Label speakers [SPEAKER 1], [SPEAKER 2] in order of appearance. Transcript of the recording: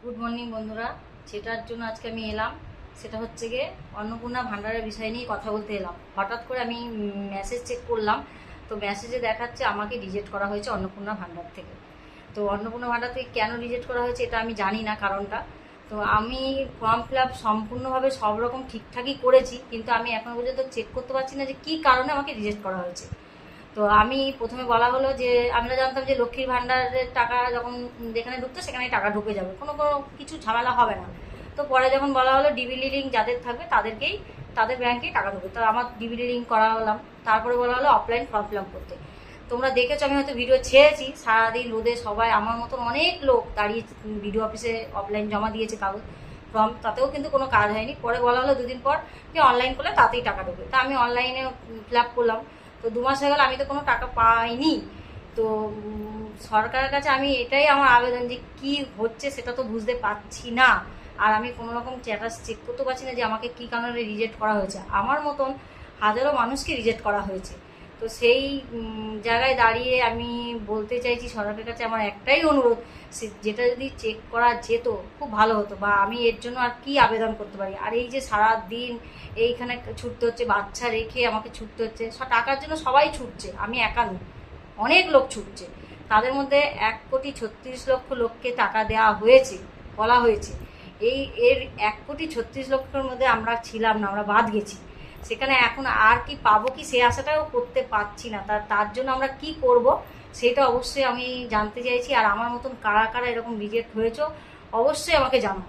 [SPEAKER 1] Good morning বন্ধুরা। যেটার জন্য আজকে আমি এলাম সেটা হচ্ছে গিয়ে অন্নপূর্ণা ভান্ডারের বিষয় নিয়ে কথা বলতে এলাম। হঠাৎ করে আমি মেসেজ চেক করলাম, তো মেসেজে দেখাচ্ছে আমাকে রিজেক্ট করা হয়েছে অন্নপূর্ণা ভান্ডার থেকে। তো অন্নপূর্ণা ভান্ডার থেকে কেন রিজেক্ট করা হয়েছে এটা আমি জানি না কারণটা। তো আমি ফর্ম ফিল আপ সম্পূর্ণভাবে সব রকম ঠিকঠাকই করেছি, কিন্তু আমি এখনও পর্যন্ত চেক করতে পারছি না যে কী কারণে আমাকে রিজেক্ট করা হয়েছে। তো আমি প্রথমে বলা হলো যে আমরা জানতাম যে লক্ষ্মীর ভাণ্ডারের টাকা যখন যেখানে ঢুকতো সেখানেই টাকা ঢুকে যাবে, কোনো কিছু ঝামেলা হবে না। তো পরে যখন বলা হলো ডিবিটি লিঙ্ক যাদের থাকবে তাদের ব্যাংকেই টাকা ঢুকবে, তো আমার ডিবিটি লিঙ্ক করা হলাম। তারপরে বলা হলো অফলাইন ফর্ম ফিল আপ করতে। তোমরা দেখেছো আমি হয়তো ভিডিও ছেড়েছি, সারাদিন রোদে সবাই আমার মতন অনেক লোক দাঁড়িয়ে বিডিও অফিসে অফলাইন জমা দিয়েছে কাগজ ফর্ম, তাতেও কিন্তু কোনো কাজ হয়নি। পরে বলা হলো দুদিন পর যে অনলাইন করলে তাতেই টাকা ঢুকবে। তা আমি অনলাইনে ফিল আপ করলাম, তো 2 মাস হয়ে গেল আমি তো কোনো টাকা পাইনি। তো সরকারের কাছে আমি এটাই আমার আবেদন যে কি হচ্ছে সেটা তো বুঝতে পারছি না, আর আমি কোনো রকম স্ট্যাটাস চেক করতে পারছি না যে আমাকে কী কারণে রিজেক্ট করা হয়েছে। আমার মতন হাজারো মানুষকে রিজেক্ট করা হয়েছে। তো সেই জায়গায় দাঁড়িয়ে আমি বলতে চাইছি সরকারের কাছে আমার একটাই অনুরোধ, যেটা যদি চেক করা যেত খুব ভালো হতো, বা আমি এর জন্য আর কি আবেদন করতে পারি। আর এই যে সারা দিন এইখানে ছুটতে হচ্ছে, বাচ্চা রেখে আমাকে ছুটতে হচ্ছে, টাকার জন্য সবাই ছুটছে, আমি একা নই, অনেক লোক ছুটছে। তাদের মধ্যে 1,36,00,000 লোককে টাকা দেওয়া হয়েছে, বলা হয়েছে। এর 1,36,00,000 মধ্যে আমরা ছিলাম না, আমরা বাদ গেছি। সেখানে এখন আর কি পাবো কি সে আশাটাও করতে পারছি না। তার জন্য আমরা কি করব সেটা অবশ্যই আমি জানতে চাইছি। আর আমার মতন কারা কারা এরকম রিজেক্ট হয়েছে অবশ্যই আমাকে জানাও।